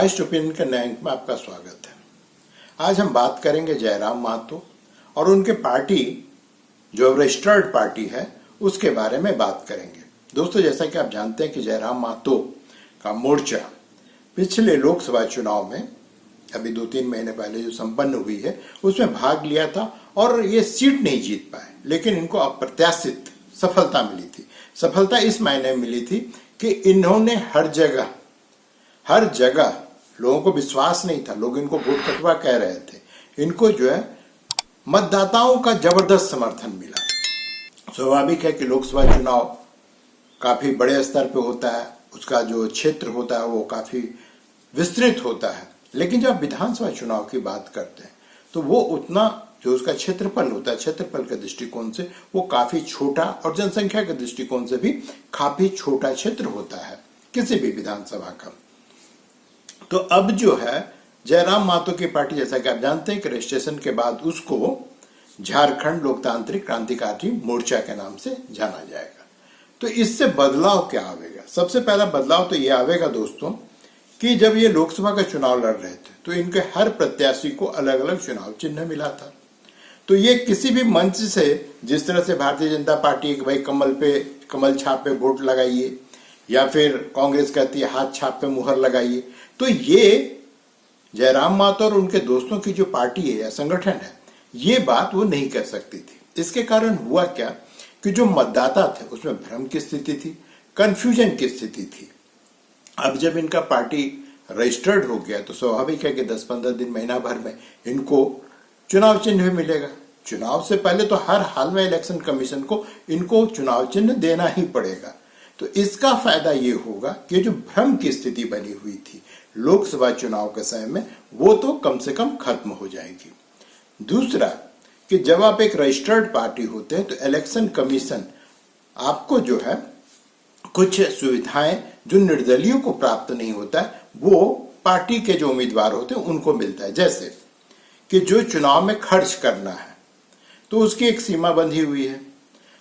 बाइस्ट opinion के नए अंक में आपका स्वागत है। आज हम बात करेंगे जयराम महतो और उनके पार्टी जो रजिस्टर्ड पार्टी है उसके बारे में बात करेंगे। दोस्तों, जैसा कि आप जानते हैं कि जयराम महतो का मोर्चा पिछले लोकसभा चुनाव में अभी 2-3 महीने पहले जो संपन्न हुई है उसमें भाग लिया था और ये सीट नहीं जीत पाए, लेकिन इनको अप्रत्याशित सफलता मिली थी। सफलता इस मायने में मिली थी कि इन्होंने हर जगह लोगों को विश्वास नहीं था, लोग इनको वोट कटवा कह रहे थे, इनको जो है मतदाताओं का जबरदस्त समर्थन मिला। स्वाभाविक है कि लोकसभा चुनाव काफी बड़े स्तर पे होता है, उसका जो क्षेत्र होता है वो काफी विस्तृत होता है, लेकिन जब विधानसभा चुनाव की बात करते हैं तो वो उतना जो उसका क्षेत्रफल होता है, क्षेत्रफल के दृष्टिकोण से वो काफी छोटा और जनसंख्या के दृष्टिकोण से भी काफी छोटा क्षेत्र होता है किसी भी विधानसभा का। तो अब जो है जयराम महतो की पार्टी, जैसा कि आप जानते हैं कि रजिस्ट्रेशन के बाद उसको झारखंड लोकतांत्रिक क्रांतिकारी मोर्चा के नाम से जाना जाएगा। तो इससे बदलाव क्या आवेगा? सबसे पहला बदलाव तो ये आवेगा दोस्तों कि जब ये लोकसभा का चुनाव लड़ रहे थे तो इनके हर प्रत्याशी को अलग अलग चुनाव चिन्ह मिला था। तो ये किसी भी मंच से, जिस तरह से भारतीय जनता पार्टी भाई कमल छाप पे वोट लगाइए या फिर कांग्रेस कहती है हाथ छाप पे मुहर लगाइए, तो ये जयराम महतो और उनके दोस्तों की जो पार्टी है या संगठन है, ये बात वो नहीं कह सकती थी। इसके कारण हुआ क्या कि जो मतदाता थे उसमें भ्रम की स्थिति थी, कंफ्यूजन की स्थिति थी। अब जब इनका पार्टी रजिस्टर्ड हो गया तो स्वाभाविक है कि 10-15 दिन, महीना भर में इनको चुनाव चिन्ह भी मिलेगा। चुनाव से पहले तो हर हाल में इलेक्शन कमीशन को इनको चुनाव चिन्ह देना ही पड़ेगा। तो इसका फायदा ये होगा कि जो भ्रम की स्थिति बनी हुई थी लोकसभा चुनाव के समय में, वो तो कम से कम खत्म हो जाएगी। दूसरा कि जब आप एक रजिस्टर्ड पार्टी होते हैं तो इलेक्शन कमीशन आपको जो है कुछ सुविधाएं जो निर्दलीयों को प्राप्त नहीं होता है वो पार्टी के जो उम्मीदवार होते हैं उनको मिलता है। जैसे कि जो चुनाव में खर्च करना है तो उसकी एक सीमा बंधी हुई है।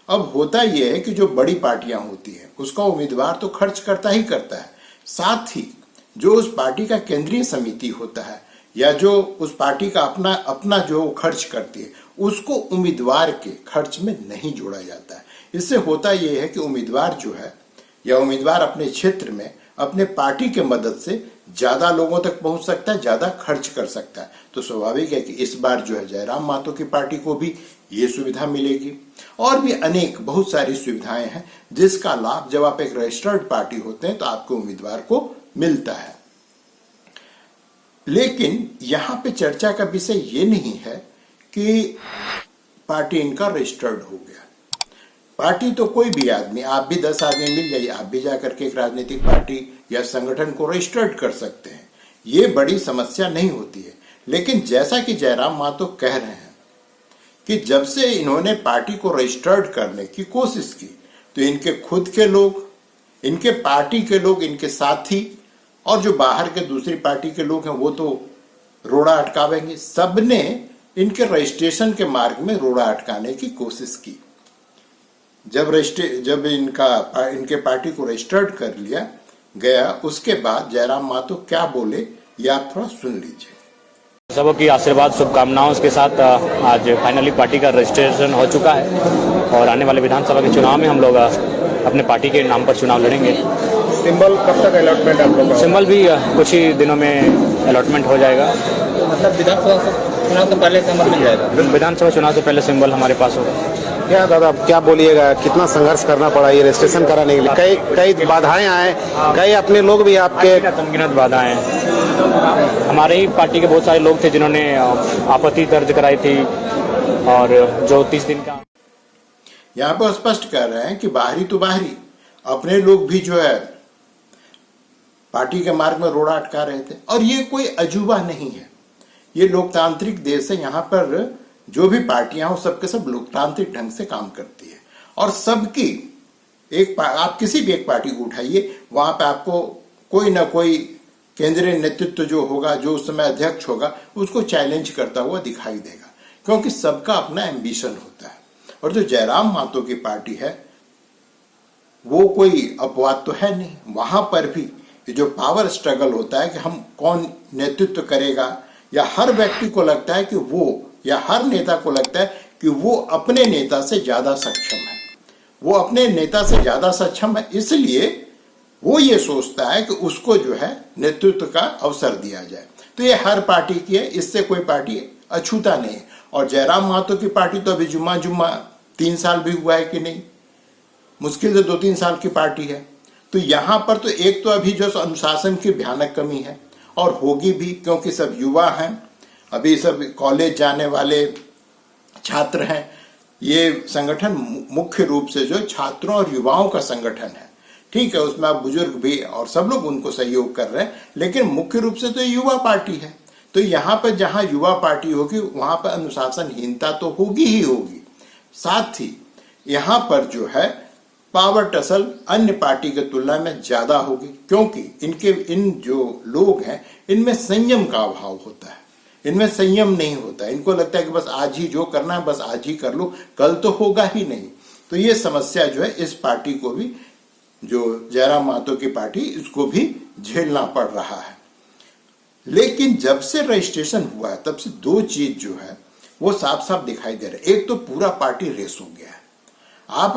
अब होता यह है कि जो बड़ी पार्टियां होती हैं उसका उम्मीदवार तो खर्च करता ही करता है, साथ ही जो उस पार्टी का केंद्रीय समिति होता है या जो उस पार्टी का अपना जो खर्च करती है उसको उम्मीदवार के खर्च में नहीं जोड़ा जाता है। इससे होता यह है कि उम्मीदवार जो है या उम्मीदवार अपने क्षेत्र में अपने पार्टी के मदद से ज्यादा लोगों तक पहुंच सकता है, ज्यादा खर्च कर सकता है। तो स्वाभाविक है कि इस बार जो है जयराम महतो की पार्टी को भी ये सुविधा मिलेगी और भी अनेक बहुत सारी सुविधाएं हैं जिसका लाभ जब आप एक रजिस्टर्ड पार्टी होते हैं तो आपके उम्मीदवार को मिलता है। लेकिन यहाँ पे चर्चा का विषय ये नहीं है कि पार्टी इनका रजिस्टर्ड हो गया। पार्टी तो कोई भी आदमी, आप भी 10 आदमी मिल जाइए, आप भी जाकर के एक राजनीतिक पार्टी या संगठन को रजिस्टर्ड कर सकते हैं, ये बड़ी समस्या नहीं होती है। लेकिन जैसा कि जयराम महतो कह रहे हैं कि जब से इन्होंने पार्टी को रजिस्टर्ड करने की कोशिश की तो इनके खुद के लोग, इनके पार्टी के लोग, इनके साथी और जो बाहर के दूसरी पार्टी के लोग हैं वो तो रोड़ा अटकावेंगे। सबने इनके रजिस्ट्रेशन के मार्ग में रोड़ा अटकाने की कोशिश की। जब इनके पार्टी को रजिस्टर्ड कर लिया गया उसके बाद जयराम महतो क्या बोले ये आप थोड़ा सुन लीजिए। सबों की आशीर्वाद शुभकामनाओं के साथ आज फाइनली पार्टी का रजिस्ट्रेशन हो चुका है और आने वाले विधानसभा के चुनाव में हम लोग अपने पार्टी के नाम पर चुनाव लड़ेंगे। सिंबल कब तक अलॉटमेंट आप लोग? सिंबल भी कुछ ही दिनों में अलॉटमेंट हो जाएगा। मतलब विधानसभा चुनाव से पहले सिंबल मिल जाएगा? विधानसभा चुनाव से पहले सिंबल हमारे पास होगा। क्या दादा क्या बोलिएगा, कितना संघर्ष करना पड़ा ये रजिस्ट्रेशन कराने के लिए? कई बाधाएं आए, कई अपने लोग भी आपके अनगिनत बाधाएं हैं। हमारे ही पार्टी के बहुत सारे लोग थे जिन्होंने आपत्ति दर्ज कराई थी और जो 30 दिन का यहाँ पर स्पष्ट कर रहे हैं कि बाहरी तो बाहरी अपने लोग भी जो है पार्टी के मार्ग में रोड़ा अटका रहे थे। और ये कोई अजूबा नहीं है, ये लोकतांत्रिक देश है। यहाँ पर जो भी पार्टियां हो सबके सब लोकतांत्रिक ढंग से काम करती है और सबकी आप किसी भी एक पार्टी को उठाइए, वहां पे आपको कोई ना कोई केंद्रीय नेतृत्व जो होगा, जो उस समय अध्यक्ष होगा, उसको चैलेंज करता हुआ दिखाई देगा, क्योंकि सबका अपना एम्बिशन होता है। और जो जयराम महतो की पार्टी है वो कोई अपवाद तो है नहीं, वहां पर भी ये जो पावर स्ट्रगल होता है कि हम कौन नेतृत्व करेगा, या हर व्यक्ति को लगता है कि वो, या हर नेता को लगता है कि वो अपने नेता से ज्यादा सक्षम है, वो अपने नेता से ज्यादा सक्षम है, इसलिए वो ये सोचता है कि उसको जो है नेतृत्व का अवसर दिया जाए। तो ये हर पार्टी की है, इससे कोई पार्टी अछूता नहीं है। और जयराम महतो की पार्टी तो अभी जुम्मा 3 साल भी हुआ है कि नहीं, मुश्किल से 2-3 साल की पार्टी है। तो यहाँ पर तो एक तो अभी जो अनुशासन की भयानक कमी है, और होगी भी, क्योंकि सब युवा हैं, अभी सब कॉलेज जाने वाले छात्र हैं। ये संगठन मुख्य रूप से जो छात्रों और युवाओं का संगठन है, ठीक है, उसमें आप बुजुर्ग भी और सब लोग उनको सहयोग कर रहे हैं, लेकिन मुख्य रूप से तो युवा पार्टी है। तो यहाँ पर जहाँ युवा पार्टी होगी वहां पर अनुशासनहीनता तो होगी ही होगी, साथ ही यहाँ पर जो है पावर टसल अन्य पार्टी की तुलना में ज्यादा होगी, क्योंकि इन जो लोग हैं इनमें संयम का अभाव होता है, इनमें संयम नहीं होता है। इनको लगता है कि बस आज ही जो करना है बस आज ही कर लो, कल तो होगा ही नहीं। तो ये समस्या जो है इस पार्टी को भी, जो जयराम महतो की पार्टी, इसको भी झेलना पड़ रहा है। लेकिन जब से रजिस्ट्रेशन हुआ है तब से 2 चीज जो है वो साफ साफ दिखाई दे रहे। एक तो पूरा पार्टी रेस हो गया है। आप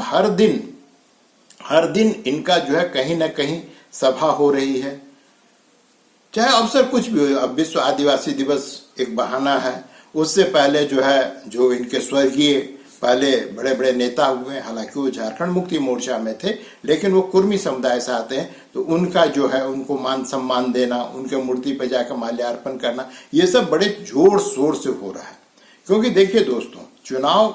हर दिन इनका जो है कहीं ना कहीं सभा हो रही है, चाहे अवसर कुछ भी हो। अब विश्व आदिवासी दिवस एक बहाना है, उससे पहले जो है जो इनके स्वर्गीय पहले बड़े बड़े नेता हुए हैं, हालांकि वो झारखंड मुक्ति मोर्चा में थे, लेकिन वो कुर्मी समुदाय से आते हैं, तो उनका जो है उनको मान सम्मान देना, उनके मूर्ति पर जाकर माल्यार्पण करना, ये सब बड़े जोर शोर से हो रहा है। क्योंकि देखिए दोस्तों, चुनाव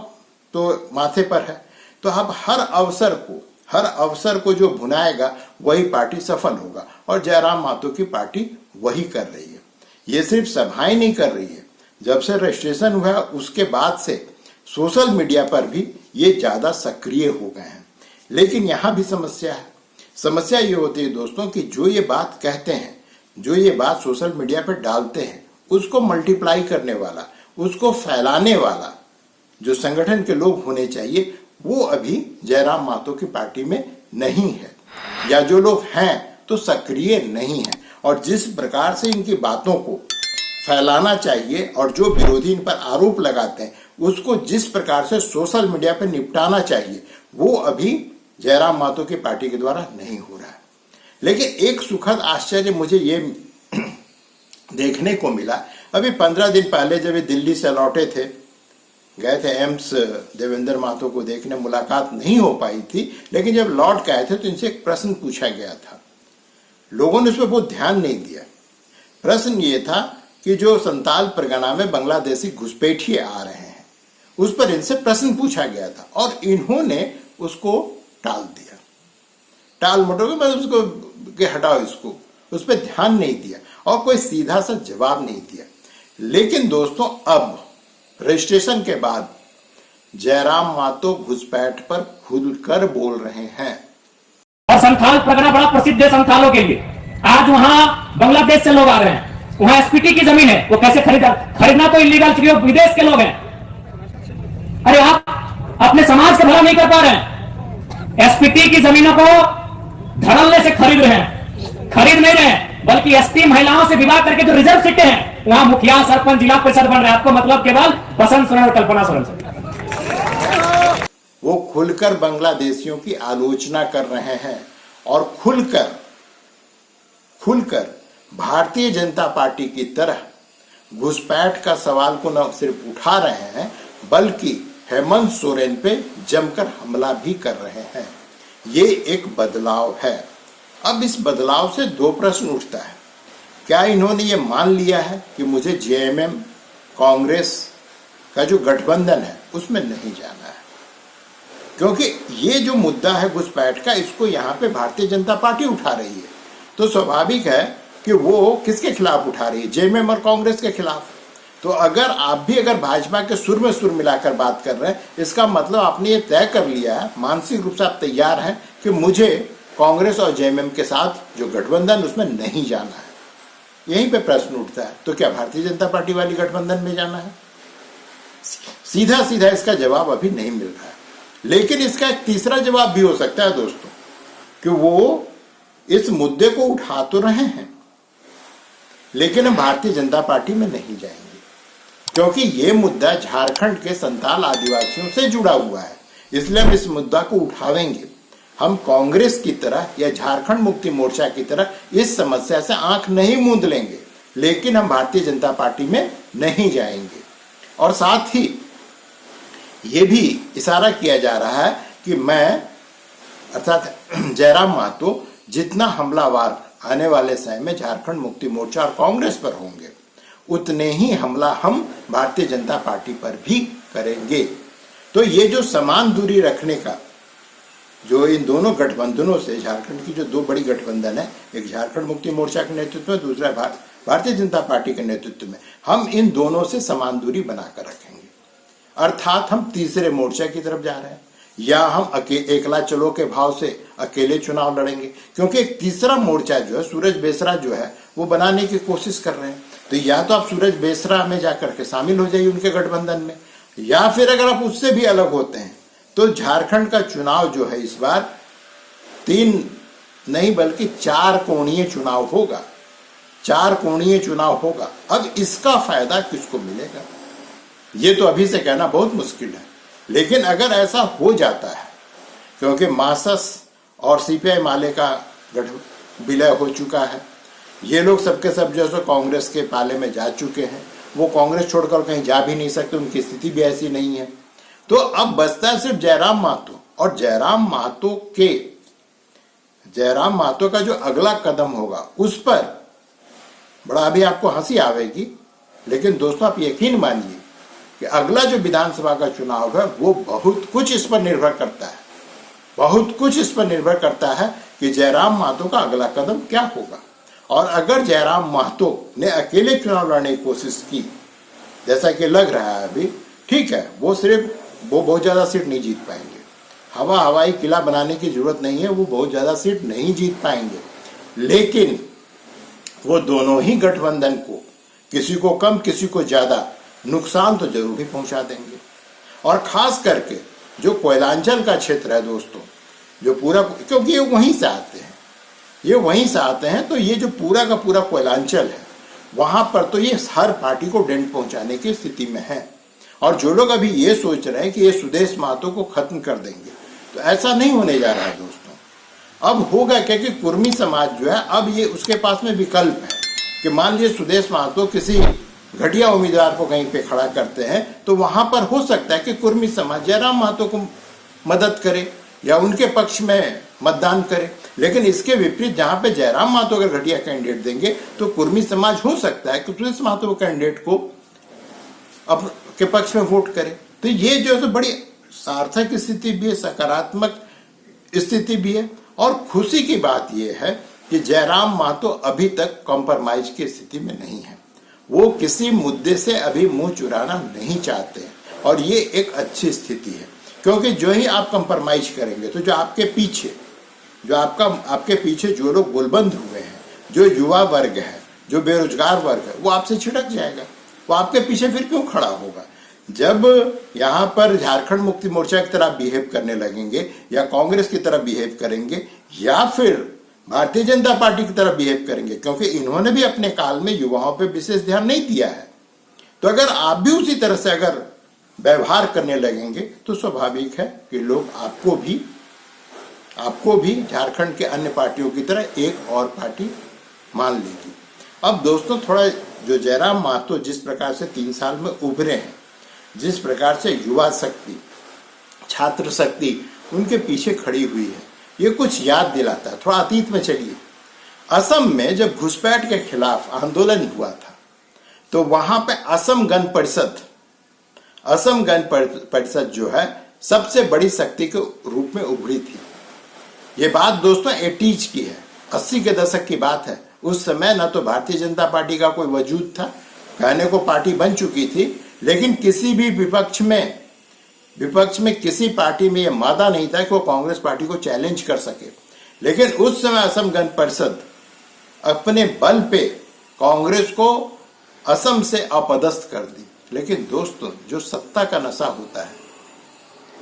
तो माथे पर है, तो आप हर अवसर को जो भुनाएगा वही पार्टी सफल होगा, और जयराम महतो की पार्टी वही कर रही है। ये सिर्फ सभाएं नहीं कर रही है, जब से रजिस्ट्रेशन हुआ उसके बाद से सोशल मीडिया पर भी ये ज्यादा सक्रिय हो गए हैं। लेकिन यहां भी समस्या ये होती है दोस्तों कि जो ये बात कहते हैं, जो ये बात सोशल मीडिया पर डालते हैं, उसको मल्टीप्लाई करने वाला, उसको फैलाने वाला जो संगठन के लोग होने चाहिए, वो अभी जयराम महतो की पार्टी में नहीं है, या जो लोग हैं तो सक्रिय नहीं है। और जिस प्रकार से इनकी बातों को फैलाना चाहिए और जो विरोधी इन पर आरोप लगाते हैं उसको जिस प्रकार से सोशल मीडिया पर निपटाना चाहिए, वो अभी जयराम महतो की पार्टी के द्वारा नहीं हो रहा है। लेकिन एक सुखद आश्चर्य मुझे ये देखने को मिला, अभी 15 दिन पहले जब ये दिल्ली से लौटे थे, गए थे एम्स देवेंद्र महतो को देखने, मुलाकात नहीं हो पाई थी, लेकिन जब लौट के आए थे तो इनसे एक प्रश्न पूछा गया था। लोगों ने उस पर बहुत ध्यान नहीं दिया। प्रश्न ये था कि जो संताल परगना में बांग्लादेशी घुसपैठिए आ रहे हैं, उस पर इनसे प्रश्न पूछा गया था, और इन्होंने उसको टाल दिया। टाल मटोल मतलब उसको कि हटाओ इसको, उस पर ध्यान नहीं दिया और कोई सीधा सा जवाब नहीं दिया। लेकिन दोस्तों, अब रजिस्ट्रेशन के बाद जयराम महतो घुसपैठ पर खुलकर बोल रहे हैं। और संथाल परगना बड़ा प्रसिद्ध है संथालों के लिए। आज वहां बांग्लादेश से लोग आ रहे हैं, वहां एसपीटी की जमीन है, वो कैसे खरीदना तो इलीगल, क्योंकि वो विदेश के लोग हैं। अरे आप अपने समाज का भला नहीं कर पा रहे हैं, एसपीटी की जमीनों को धड़ल्ले से खरीद रहे हैं, खरीद नहीं रहे हैं, बल्कि एसटी महिलाओं से विवाह करके जो रिजर्व सीटें हैं वहां मुखिया, सरपंच, जिला परिषद बन रहे हैं। आपको मतलब केवल बसंत सोरेन और कल्पना सोरेन से। वो खुलकर बांग्लादेशियों की आलोचना कर रहे हैं और खुलकर भारतीय जनता पार्टी की तरह घुसपैठ का सवाल को न सिर्फ उठा रहे हैं, बल्कि हेमंत सोरेन पे जमकर हमला भी कर रहे हैं। ये एक बदलाव है। अब इस बदलाव से 2 प्रश्न उठता है। क्या इन्होंने ये मान लिया है कि मुझे जेएमएम कांग्रेस का जो गठबंधन है उसमें नहीं जाना है? क्योंकि ये जो मुद्दा है घुसपैठ का, इसको यहाँ पे भारतीय जनता पार्टी उठा रही है, तो स्वाभाविक है कि वो किसके खिलाफ उठा रही है? जेएमएम और कांग्रेस के खिलाफ। तो अगर आप भी अगर भाजपा के सुर में सुर मिलाकर बात कर रहे हैं, इसका मतलब आपने ये तय कर लिया है, मानसिक रूप से आप तैयार हैं कि मुझे कांग्रेस और जेएमएम के साथ जो गठबंधन उसमें नहीं जाना है। यहीं पे प्रश्न उठता है, तो क्या भारतीय जनता पार्टी वाली गठबंधन में जाना है? सीधा सीधा इसका जवाब अभी नहीं मिल रहा है। लेकिन इसका एक तीसरा जवाब भी हो सकता है दोस्तों, कि वो इस मुद्दे को उठा तो रहे हैं, लेकिन हम भारतीय जनता पार्टी में नहीं जाएंगे, क्योंकि ये मुद्दा झारखंड के संथाल आदिवासियों से जुड़ा हुआ है। इसलिए हम इस मुद्दा को उठावेंगे। हम कांग्रेस की तरह या झारखंड मुक्ति मोर्चा की तरह इस समस्या से आंख नहीं मूंद लेंगे, लेकिन हम भारतीय जनता पार्टी में नहीं जाएंगे। और साथ ही ये भी इशारा किया जा रहा है कि मैं अर्थात जयराम महतो जितना हमलावार आने वाले समय में झारखंड मुक्ति मोर्चा और कांग्रेस पर होंगे, उतने ही हमला हम भारतीय जनता पार्टी पर भी करेंगे। तो ये जो समान दूरी रखने का जो इन दोनों गठबंधनों से, झारखंड की जो दो बड़ी गठबंधन है, एक झारखंड मुक्ति मोर्चा के नेतृत्व में, दूसरा भारतीय जनता पार्टी के नेतृत्व में, हम इन दोनों से समान दूरी बनाकर रखेंगे। अर्थात हम तीसरे मोर्चा की तरफ जा रहे हैं, या हम एकला चलो के भाव से अकेले चुनाव लड़ेंगे, क्योंकि एक तीसरा मोर्चा जो है, सूरज बेसरा जो है, वो बनाने की कोशिश कर रहे हैं। तो या तो आप सूरज बेसरा में जाकर के शामिल हो जाइए उनके गठबंधन में, या फिर अगर आप उससे भी अलग होते हैं तो झारखंड का चुनाव जो है इस बार 3 नहीं बल्कि 4 कोणीय चुनाव होगा। 4 कोणीय चुनाव होगा। अब इसका फायदा किसको मिलेगा, ये तो अभी से कहना बहुत मुश्किल है, लेकिन अगर ऐसा हो जाता है, क्योंकि मासस और सीपीआई माले का विलय हो चुका है, ये लोग सबके सब जो है कांग्रेस के पाले में जा चुके हैं, वो कांग्रेस छोड़कर कहीं जा भी नहीं सकते, उनकी स्थिति भी ऐसी नहीं है। तो अब बचता है सिर्फ जयराम महतो, और जयराम महतो का जो अगला कदम होगा उस पर बड़ा अभी आपको हंसी आवेगी, लेकिन दोस्तों आप यकीन मानिए कि अगला जो विधानसभा का चुनाव है वो बहुत कुछ इस पर निर्भर करता है, बहुत कुछ इस पर निर्भर करता है कि जयराम महतो का अगला कदम क्या होगा। और अगर जयराम महतो ने अकेले चुनाव लड़ने की कोशिश की, जैसा कि लग रहा है अभी, ठीक है, वो बहुत ज्यादा सीट नहीं जीत पाएंगे, हवाई किला बनाने की जरूरत नहीं है, वो बहुत ज्यादा सीट नहीं जीत पाएंगे, लेकिन वो दोनों ही गठबंधन को किसी को कम किसी को ज्यादा नुकसान तो जरूर ही पहुंचा देंगे। और खास करके जो कोयलांचल का क्षेत्र है दोस्तों, जो पूरा, क्योंकि ये वहीं से आते हैं, तो ये जो पूरा का पूरा कोयलांचल है, वहां पर तो ये हर पार्टी को डेंट पहुंचाने की स्थिति में है। और जो लोग अभी ये सोच रहे हैं कि ये सुदेश महतो को खत्म कर देंगे, तो ऐसा नहीं होने जा रहा है दोस्तों। अब होगा क्या कि कुर्मी समाज जो है, अब ये उसके पास में विकल्प है कि मान लीजिए सुदेश महतो किसी घटिया उम्मीदवार को कहीं पे खड़ा करते हैं, तो वहां पर हो सकता है कि कुर्मी समाज जयराम महतो को मदद करे या उनके पक्ष में मतदान करे। लेकिन इसके विपरीत जहां पे जयराम महतो अगर घटिया कैंडिडेट देंगे, तो कुर्मी समाज हो सकता है कि सुदेश महतो कैंडिडेट को के पक्ष में वोट करे। तो ये जो है बड़ी सार्थक स्थिति भी है, सकारात्मक स्थिति भी है। और खुशी की बात यह है कि जयराम महतो अभी तक कॉम्प्रोमाइज की स्थिति में नहीं है, वो किसी मुद्दे से अभी मुंह चुराना नहीं चाहते हैं, और ये एक अच्छी स्थिति है, क्योंकि जो ही आप कॉम्प्रोमाइज करेंगे तो जो आपके पीछे जो लोग गोलबंद हुए हैं, जो युवा वर्ग है, जो बेरोजगार वर्ग है, वो आपसे छिटक जाएगा, वो आपके पीछे फिर क्यों खड़ा होगा। जब यहाँ पर झारखंड मुक्ति मोर्चा की तरह बिहेव करने लगेंगे, या कांग्रेस की तरह बिहेव करेंगे, या फिर भारतीय जनता पार्टी की तरह बिहेव करेंगे, क्योंकि इन्होंने भी अपने काल में युवाओं पर विशेष ध्यान नहीं दिया है, तो अगर आप भी उसी तरह से अगर व्यवहार करने लगेंगे, तो स्वाभाविक है कि लोग आपको भी झारखंड के अन्य पार्टियों की तरह एक और पार्टी मान लेगी। अब दोस्तों थोड़ा जो जयराम महतो जिस प्रकार से 3 साल में उभरे हैं, जिस प्रकार से युवा शक्ति, छात्र शक्ति उनके पीछे खड़ी हुई है, ये कुछ याद दिलाता है। थोड़ा अतीत में चलिए, असम में जब घुसपैठ के खिलाफ आंदोलन हुआ था, तो वहां पे असम गण परिषद जो है सबसे बड़ी शक्ति के रूप में उभरी थी। ये बात दोस्तों 80s की है, 80 के दशक की बात है। उस समय न तो भारतीय जनता पार्टी का कोई वजूद था, कहने को पार्टी बन चुकी थी, लेकिन किसी भी विपक्ष में किसी पार्टी में यह मादा नहीं था कि वो कांग्रेस पार्टी को चैलेंज कर सके। लेकिन उस समय असम गण परिषद अपने बल पे कांग्रेस को असम से अपदस्थ कर दी। लेकिन दोस्तों जो सत्ता का नशा होता है,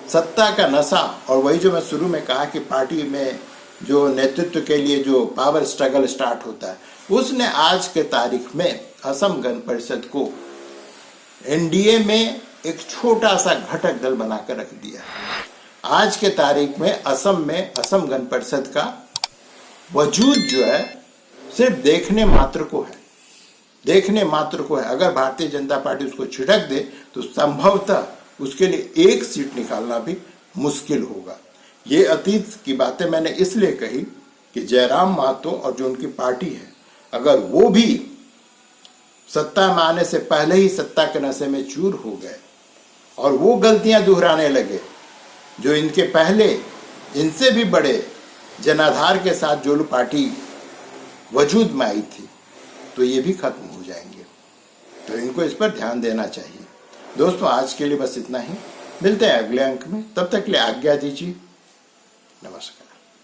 सत्ता का नशा, और वही जो मैं शुरू में कहा कि पार्टी में जो नेतृत्व के लिए जो पावर स्ट्रगल स्टार्ट होता है, उसने आज के तारीख में असम गण परिषद को एनडीए में एक छोटा सा घटक दल बनाकर रख दिया। आज के तारीख में असम गण परिषद का वजूद जो है सिर्फ देखने मात्र को है, देखने मात्र को है। अगर भारतीय जनता पार्टी उसको छिटक दे तो संभवतः उसके लिए एक सीट निकालना भी मुश्किल होगा। ये अतीत की बातें मैंने इसलिए कही कि जयराम महतो और जो उनकी पार्टी है, अगर वो भी सत्ता में आने से पहले ही सत्ता के नशे में चूर हो गए और वो गलतियां दोहराने लगे जो इनके पहले इनसे भी बड़े जनाधार के साथ जो पार्टी वजूद में आई थी, तो ये भी खत्म हो जाएंगे। तो इनको इस पर ध्यान देना चाहिए। दोस्तों, आज के लिए बस इतना ही। मिलते हैं अगले अंक में, तब तक के लिए आज्ञा दीजिए। नमस्कार।